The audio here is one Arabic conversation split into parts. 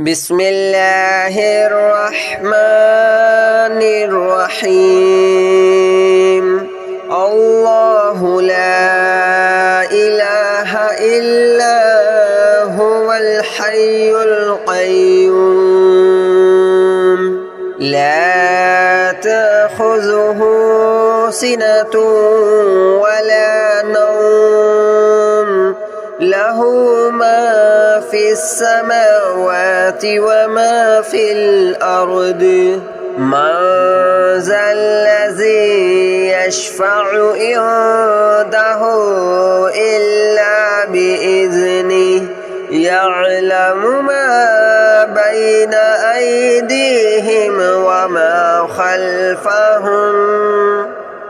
بسم الله الرحمن الرحيم الله لا إله إلا هو الحي القيوم لا تأخذه سنة ولا نوم له ما في السماوات وما في الأرض من ذا الذي يشفع عنده إلا بإذنه يعلم ما بين أيديهم وما خلفهم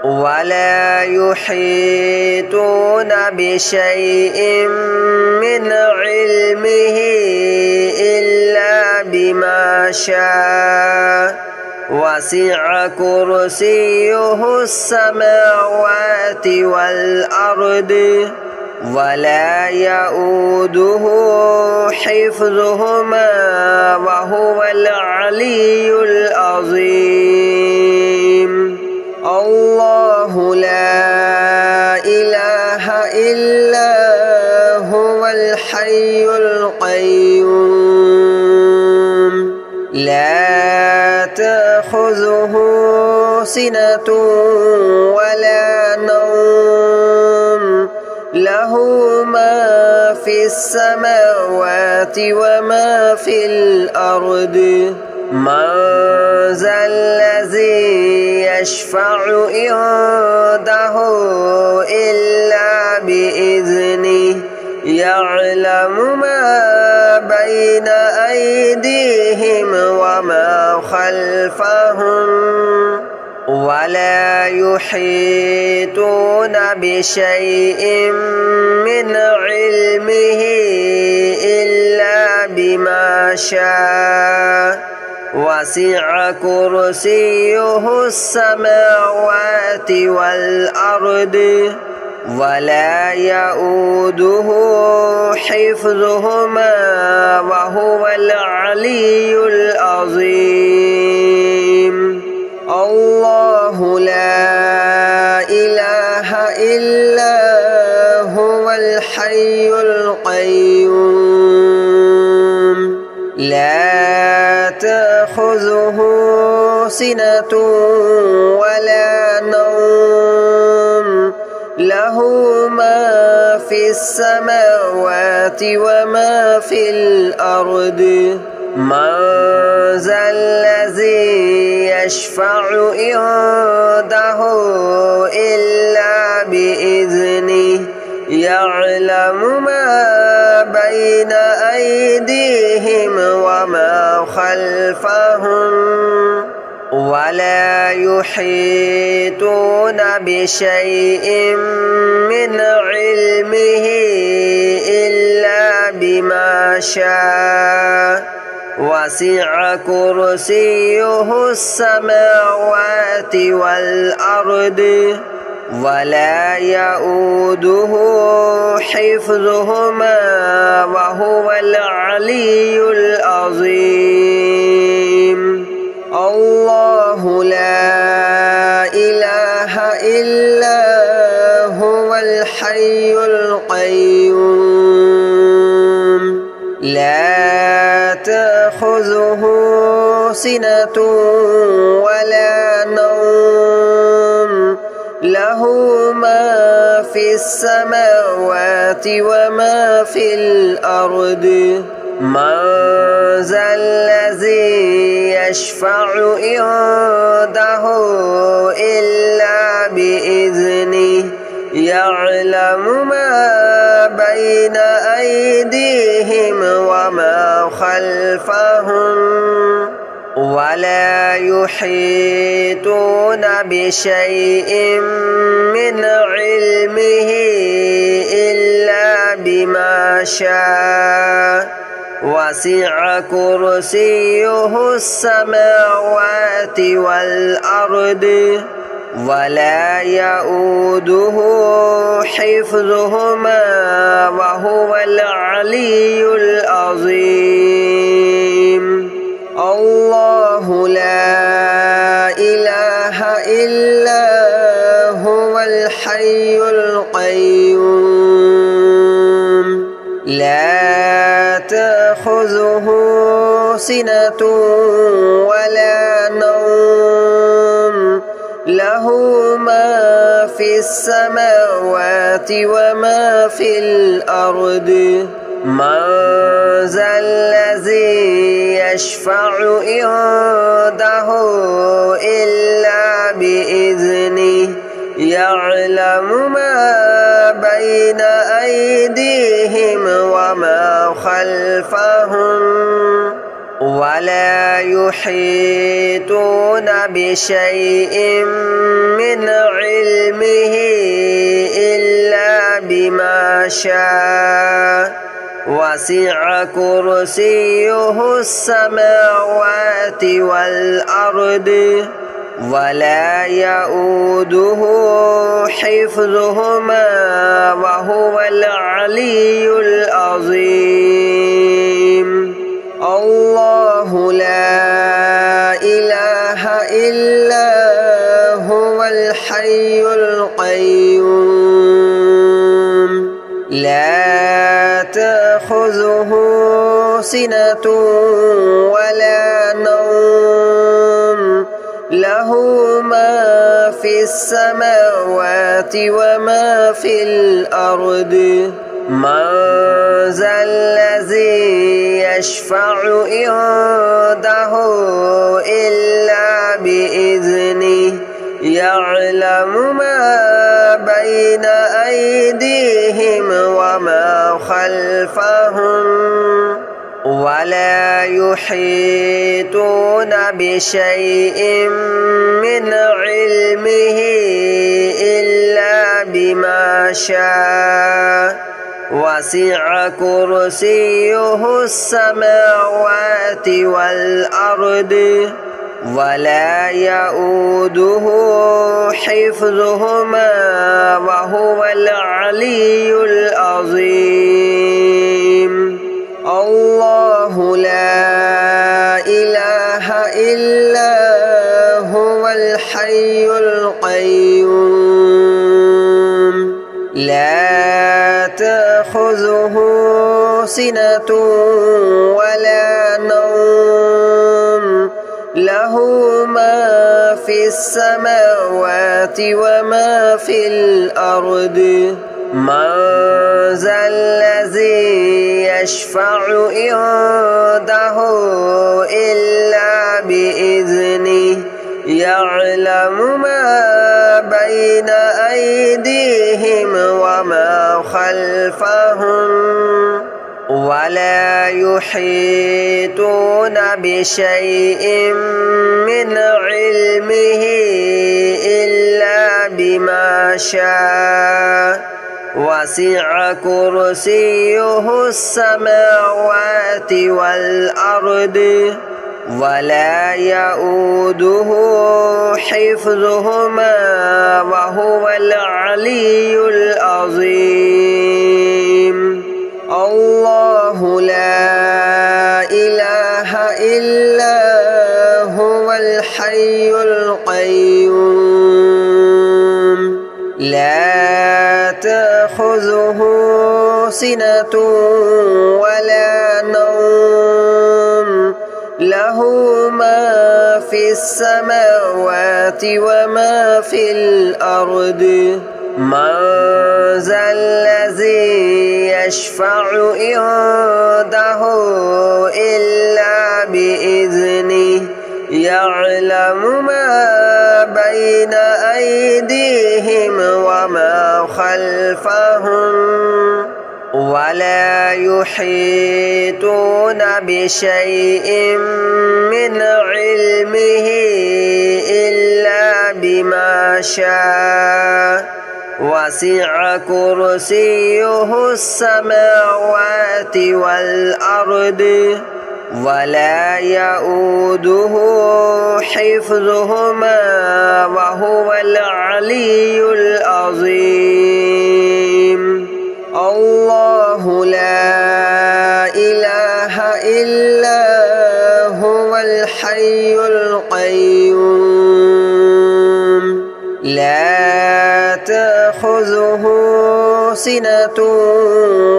ولا يحيطون بشيء من علمه إلا بما شاء وسع كرسيه السماوات والأرض ولا يؤوده حفظهما وهو العلي العظيم الله لا إله إلا هو الحي القيوم لا تأخذه سنة ولا نوم له ما في السماوات وما في الأرض من ذا الذي يشفع عنده إلا بإذنه يعلم ما بين أيديهم وما خلفهم ولا يحيطون بشيء من علمه إلا بما شاء وسع كرسيه السماوات والأرض ولا يؤوده حفظهما وهو العلي العظيم الله لا إله إلا هو الحي القيوم لا تأخذه سنة ولا نوم له ما في السماوات وما في الأرض من ذا الذي يشفع عنده إلا بإذنه يعلم ما بين أيديهم وما خلفهم ولا يحيطون بشيء من علمه إلا بما شاء وسع كرسيه السماوات والأرض ولا يؤوده حفظهما وهو العلي العظيم الله لا إله إلا هو الحي القيوم لا تأخذه سنة ولا نوم له ما في السماوات وما في الأرض من ذا الذي يشفع عنده إلا بإذنه يعلم ما بين أيديهم وما خلفهم ولا يحيطون بشيء من علمه إلا بما شاء وسع كرسيه السماوات والأرض ولا يؤوده حفظهما وهو العلي العظيم. تأخذه سنة ولا نوم له ما في السماوات وما في الأرض من ذا الذي يشفع عنده إلا بإذنه يعلم ما بين أيديهم وما خلفهم ولا يحيطون بشيء من علمه إلا بما شاء وسع كرسيه السماوات والأرض ولا يؤوده حفظهما وهو العلي العظيم الله لا إله إلا هو الحي القيوم لا تأخذه سنة ولا نوم له ما في السماوات وما في الأرض من ذا الذي يشفع عنده إلا بإذنه يعلم ما بين أيديهم وما خلفهم ولا يحيطون بشيء من علمه إلا بما شاء وسع كرسيه السماوات والأرض ولا يؤوده حفظهما وهو العلي العظيم الله لا إله إلا هو الحي القيوم لا تأخذه سنة ولا نوم له ما في السماوات وما في الأرض من ذا الذي يشفع عنده إلا بإذنه يعلم ما بين أيديهم وما خلفهم ولا يحيطون بشيء من علمه إلا بما شاء وسع كرسيه السماوات والأرض ولا يؤوده حفظهما وهو العلي العظيم الله لا إله إلا هو الحي القيوم لا تأخذه سنة ولا نوم له ما في السماوات وما في الأرض من ذا الذي يشفع عنده إلا بإذنه يعلم ما بين أيديهم وما خلفهم ولا يحيطون بشيء من علمه إلا بما شاء وسع كرسيه السماوات والأرض ولا يؤوده حفظهما وهو العلي العظيم الله لا إله إلا هو الحي القيوم لا تأخذه سنة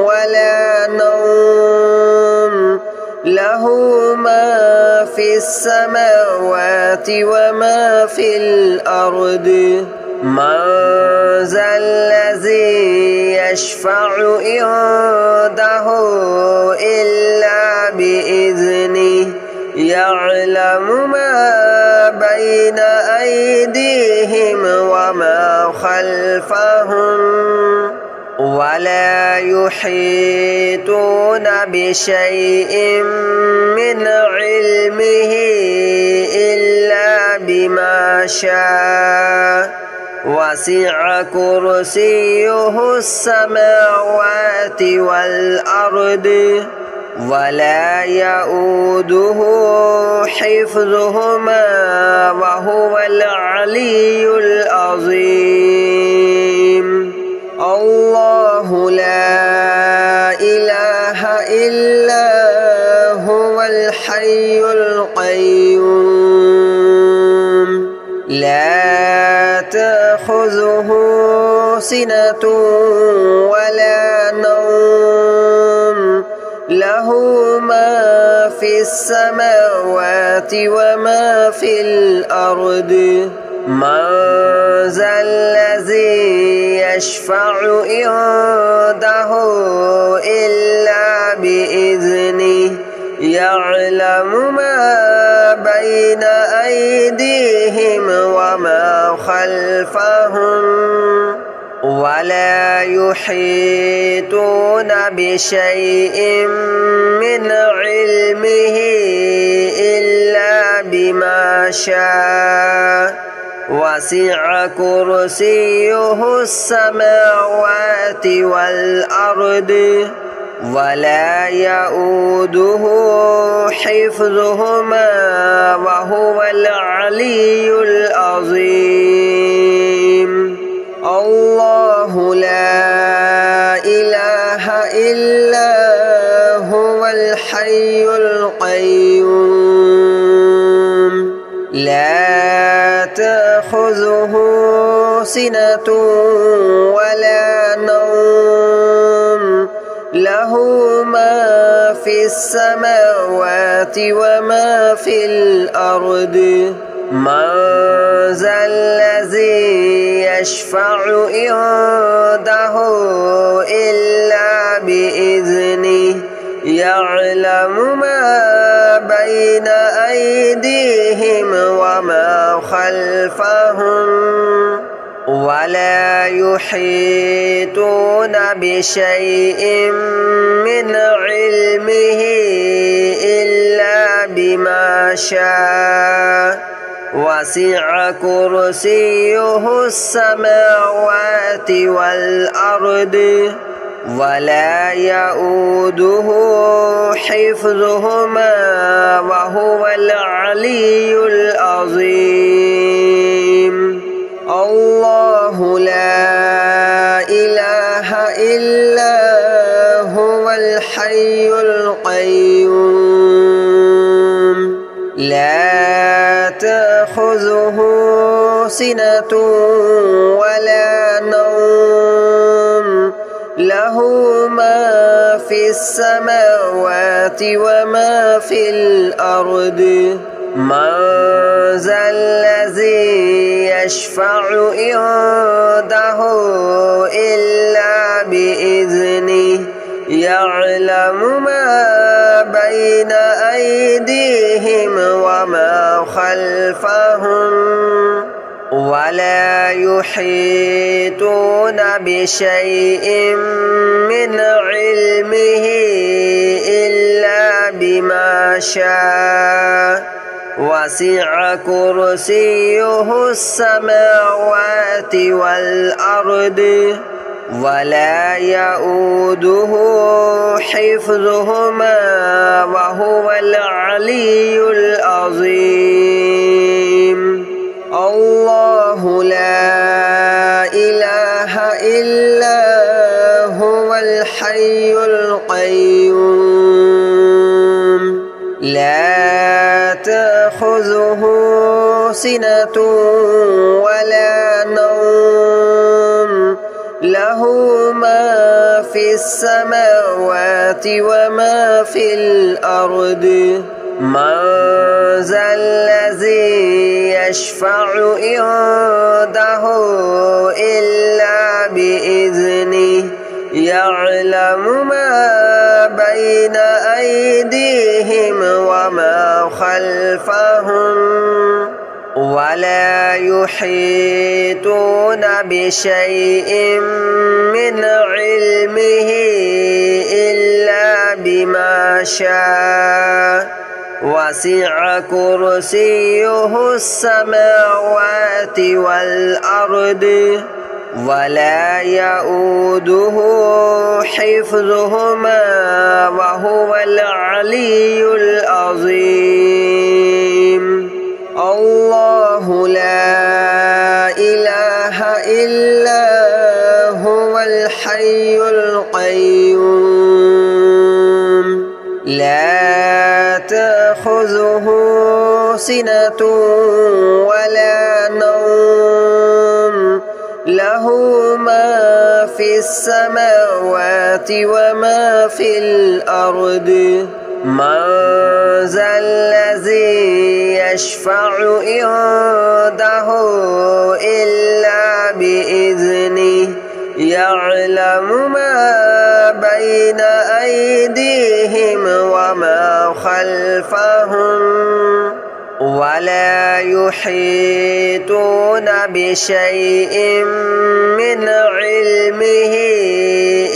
ولا نوم له له ما في السماوات وما في الأرض من ذا الذي يشفع عنده إلا بإذنه يعلم ما بين أيديهم وما خلفهم ولا يحيطون بشيء من علمه إلا بما شاء وسع كرسيه السماوات والأرض ولا يؤوده حفظهما وهو العلي العظيم الله لا إله إلا هو الحي القيوم لا تأخذه سنة ولا نوم له ما في السماوات وما في الأرض من ذا الذي يشفع عنده إلا بإذنه يعلم ما بين أيديهم وما خلفهم ولا يحيطون بشيء من علمه إلا بما شاء وسع كرسيه السماوات والأرض ولا يؤوده حفظهما وهو العلي العظيم الله لا إله إلا هو الحي القيوم لا تأخذه سنة ولا نوم له ما في السماوات وما في الأرض من ذا الذي يشفع عنده إلا بإذنه يعلم ما بين أيديهم وما خلفهم ولا يحيطون بشيء من علمه إلا بما شاء وسع كرسيه السماوات والأرض ولا يؤوده حفظهما وهو العلي العظيم الله لا إله إلا هو الحي القيوم لا تأخذه سنة ولا نوم له ما في السماوات وما في الأرض من ذا الذي يشفع عنده إلا بإذنه يعلم ما بين أيديهم وما خلفهم ولا يحيطون بشيء من علمه إلا بما شاء وسع كرسيه السماوات والأرض ولا يؤوده حفظهما وهو العلي العظيم الله لا إله إلا هو الحي القيوم لا تأخذه سنة ولا نوم له له ما في السماوات وما في الأرض من ذا الذي يشفع عنده إلا بإذنه يعلم ما بين أيديهم وما خلفهم ولا يحيطون بشيء من علمه إلا بما شاء وسع كرسيه السماوات والأرض ولا يؤوده حفظهما وهو العلي العظيم الله لا إله إلا هو الحي القيوم لا تأخذه سنة ولا نوم له ما في السماوات وما في الأرض من ذا الذي يشفع عنده إلا بإذنه يعلم ما بين أيديهم وما خلفهم ولا يحيطون بشيء من علمه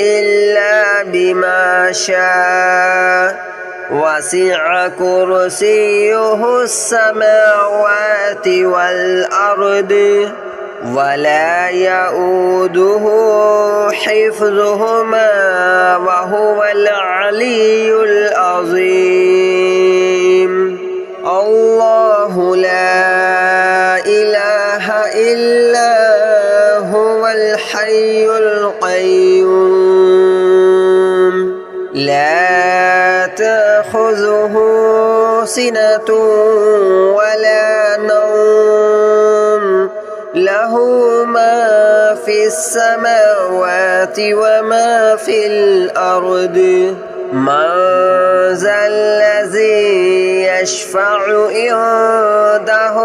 إلا بما شاء وسع كرسيه السماوات والأرض ولا يؤوده حفظهما وهو العلي العظيم الله لا إله إلا هو الحي القيوم لا تأخذه سنة ولا نوم له ما في السماوات وما في الأرض من ذا الذي يشفع عنده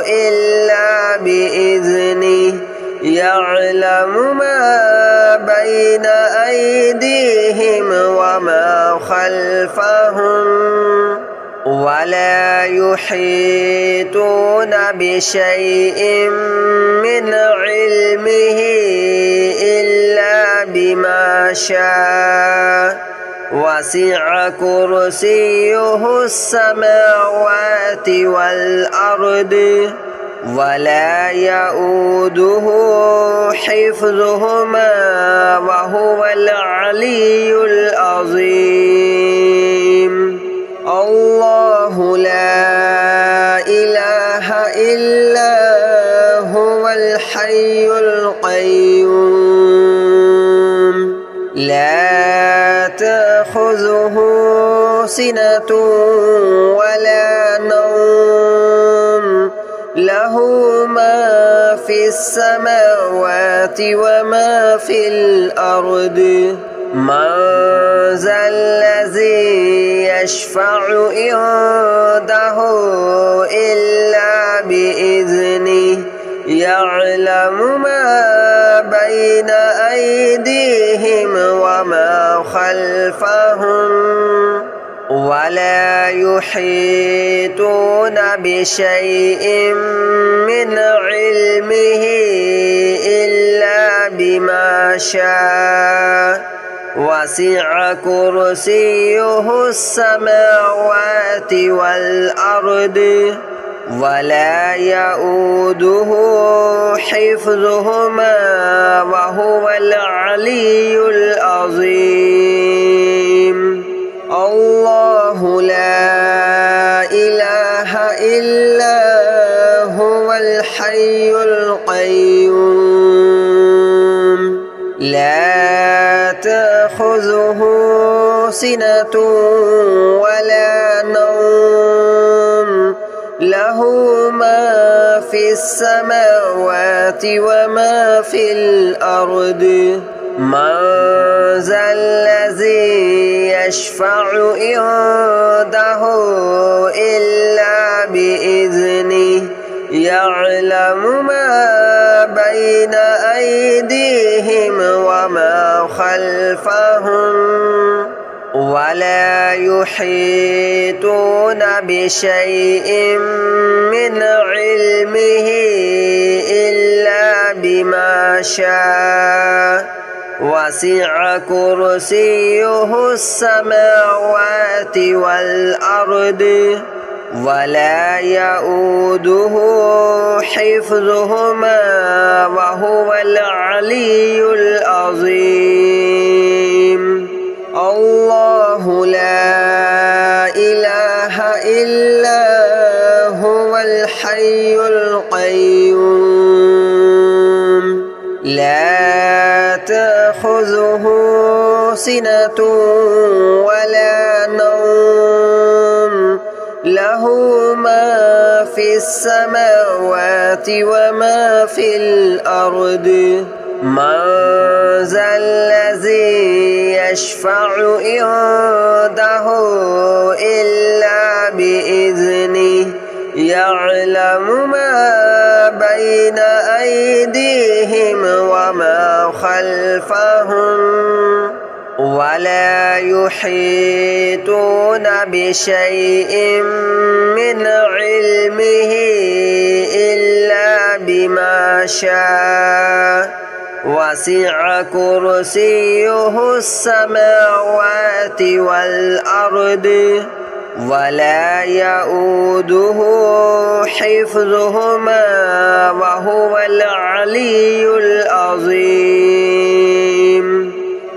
إلا بإذنه يعلم ما بين أيديهم وما خلفهم ولا يحيطون بشيء من علمه إلا بما شاء وسع كرسيه السماوات والأرض ولا يؤوده حفظهما وهو العلي العظيم الله لا إله إلا هو الحي القيوم لا تأخذه سنة ولا نوم له ما في السماوات وما في الأرض من ذا الذي يشفع عنده إلا بإذنه يعلم ما بين أيديهم وما خلفهم ولا يحيطون بشيء من علمه إلا بما شاء وسع كرسيه السماوات والأرض ولا يؤوده حفظهما وهو العلي العظيم الله لا إله إلا هو الحي القيوم لا تأخذه سنة ولا نوم له ما في السماوات وما في الأرض من ذا الذي يشفع عنده إلا بإذنه يعلم ما بين أيديهم وما خلفهم ولا يحيطون بشيء من علمه إلا بما شاء وسع كرسيه السماوات والأرض ولا يؤوده حفظهما وهو العلي العظيم الله لا إله إلا هو الحي القيوم لا تأخذه سنة ولا نوم له ما في السماوات وما في الأرض من ذا الذي يشفع عنده إلا بإذنه يعلم ما بين أيديهم وما خلفهم ولا يحيطون بشيء من علمه إلا بما شاء وسع كرسيه السماوات والأرض ولا يؤوده حفظهما وهو العلي العظيم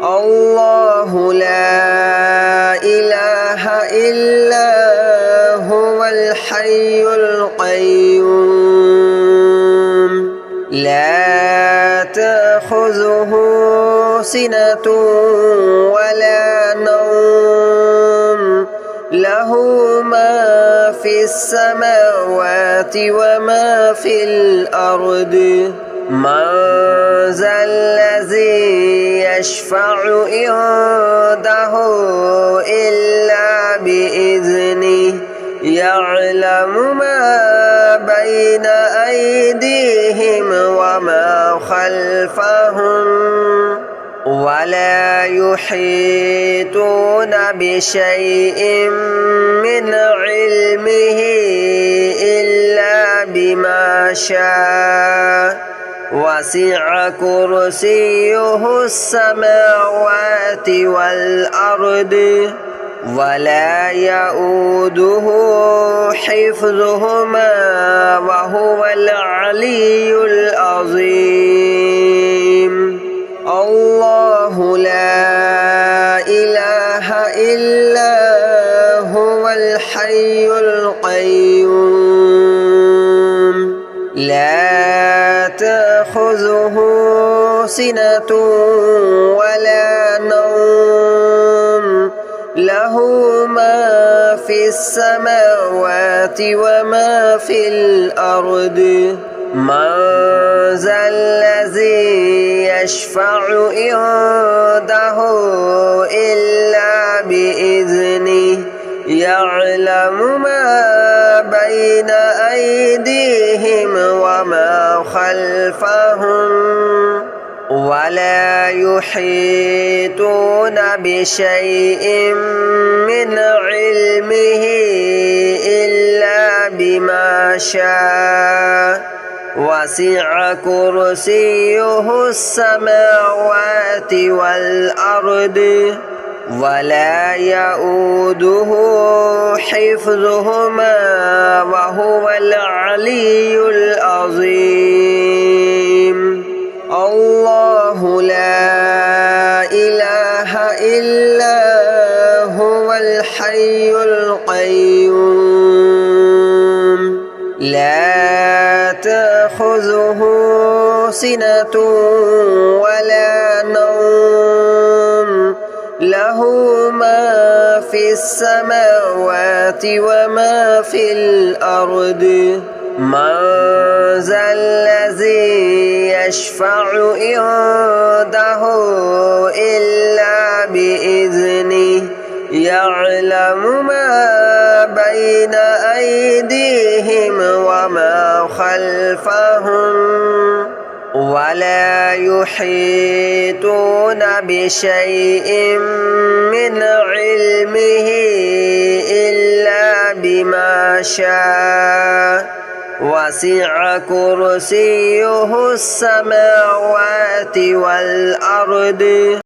الله لا إله إلا هو الحي القيوم لا تأخذه سنة ولا نوم له ما في السماوات وما في الأرض من ذا الذي يشفع عنده إلا بإذنه يعلم ما بين أيديهم وما خلفهم ولا يحيطون بشيء من علمه إلا بما شاء وسع كرسيه السماوات والأرض ولا يؤوده حفظهما وهو العلي العظيم الله لا إله إلا هو الحي القيوم لا تأخذه سنة ولا نوم له ما في السماوات وما في الأرض من ذا الذي يشفع عنده إلا بإذنه يعلم ما بين أيديهم وما خلفهم ولا يحيطون بشيء من علمه إلا بما شاء وسع كرسيه السماوات والأرض ولا يؤوده حفظهما وهو العلي العظيم الله لا إله إلا هو الحي القيوم لا تأخذه سنة ولا نوم له ما في السماوات وما في الأرض من ذا الذي يشفع عنده إلا بإذنه يعلم ما بين أيديهم وما خلفهم ولا يحيطون بشيء من علمه إلا بما شاء وسع كرسيه السماوات والأرض